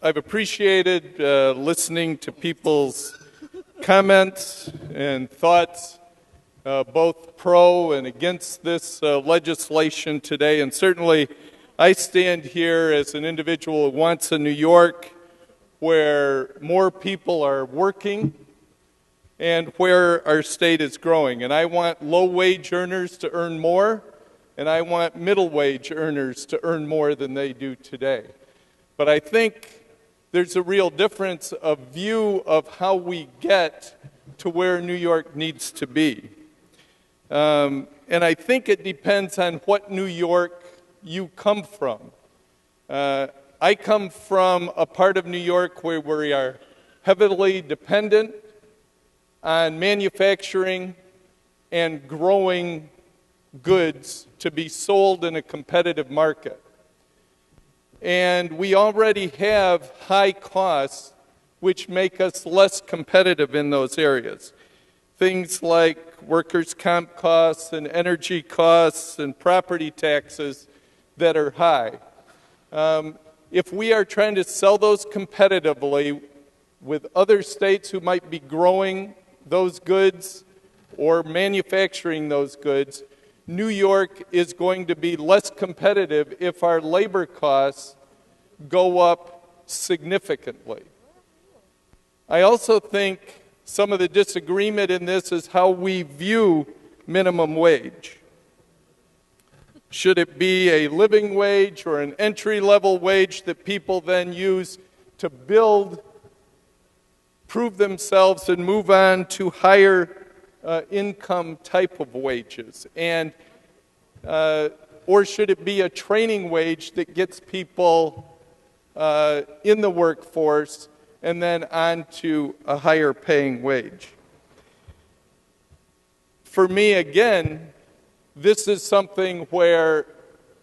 I've appreciated listening to people's comments and thoughts, both pro and against this legislation today. And certainly, I stand here as an individual who wants a New York where more people are working and where our state is growing. And I want low-wage earners to earn more, and I want middle-wage earners to earn more than they do today. But I think there's a real difference of view of how we get to where New York needs to be. And I think it depends on what New York you come from. I come from a part of New York where we are heavily dependent on manufacturing and growing goods to be sold in a competitive market. And we already have high costs which make us less competitive in those areas. Things like workers' comp costs and energy costs and property taxes that are high. If we are trying to sell those competitively with other states who might be growing those goods or manufacturing those goods, New York is going to be less competitive if our labor costs go up significantly. I also think some of the disagreement in this is how we view minimum wage. Should it be a living wage or an entry-level wage that people then use to build, prove themselves, and move on to higher income type of wages? And or should it be a training wage that gets people in the workforce and then on to a higher paying wage? For me, again, this is something where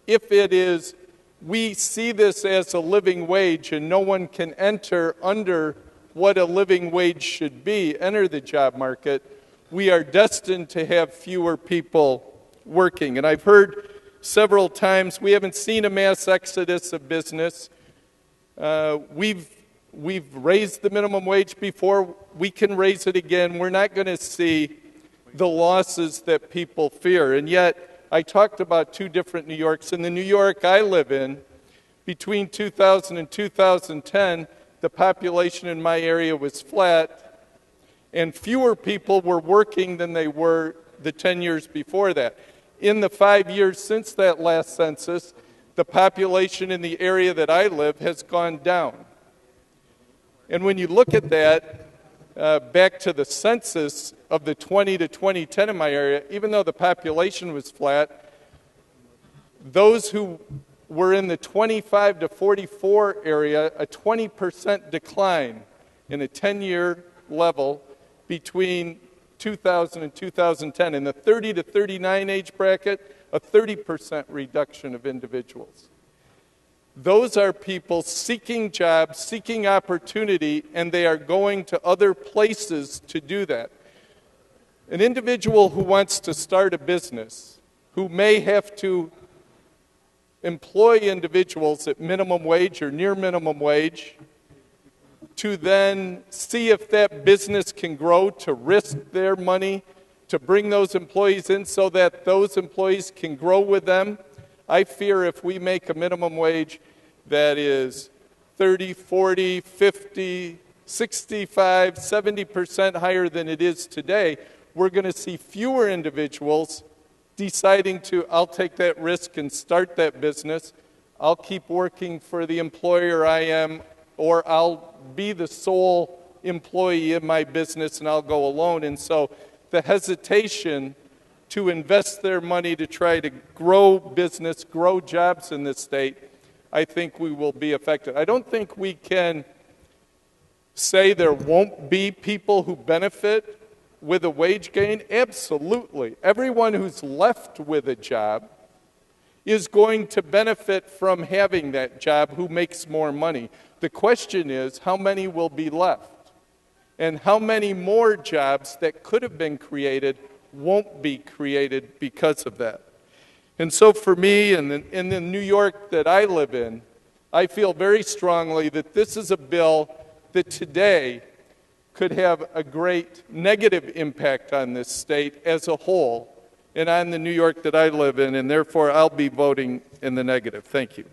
if it is, we see this as a living wage and no one can enter under what a living wage should be, enter the job market, we are destined to have fewer people working. And I've heard several times, we haven't seen a mass exodus of business. We've raised the minimum wage before. We can raise it again. We're not going to see the losses that people fear. And yet, I talked about two different New Yorks. In the New York I live in, between 2000 and 2010, the population in my area was flat, and fewer people were working than they were the 10 years before that. In the 5 years since that last census, the population in the area that I live has gone down. And when you look at that, back to the census of the 20 to 2010 in my area, even though the population was flat, those who were in the 25 to 44 area, a 20% decline in a 10-year level between 2000 and 2010. In the 30 to 39 age bracket, a 30% reduction of individuals. Those are people seeking jobs, seeking opportunity, and they are going to other places to do that. An individual who wants to start a business, who may have to employ individuals at minimum wage or near minimum wage, to then see if that business can grow, to risk their money, to bring those employees in so that those employees can grow with them. I fear if we make a minimum wage that is 30, 40, 50, 65, 70% higher than it is today, we're going to see fewer individuals deciding to, I'll take that risk and start that business. I'll keep working for the employer I am, or I'll be the sole employee in my business and I'll go alone. And so the hesitation to invest their money to try to grow business, grow jobs in this state, I think we will be affected. I don't think we can say there won't be people who benefit with a wage gain. Absolutely. Everyone who's left with a job is going to benefit from having that job who makes more money. The question is, how many will be left? And how many more jobs that could have been created won't be created because of that? And so for me, in the New York that I live in, I feel very strongly that this is a bill that today could have a great negative impact on this state as a whole and on the New York that I live in, and therefore I'll be voting in the negative. Thank you.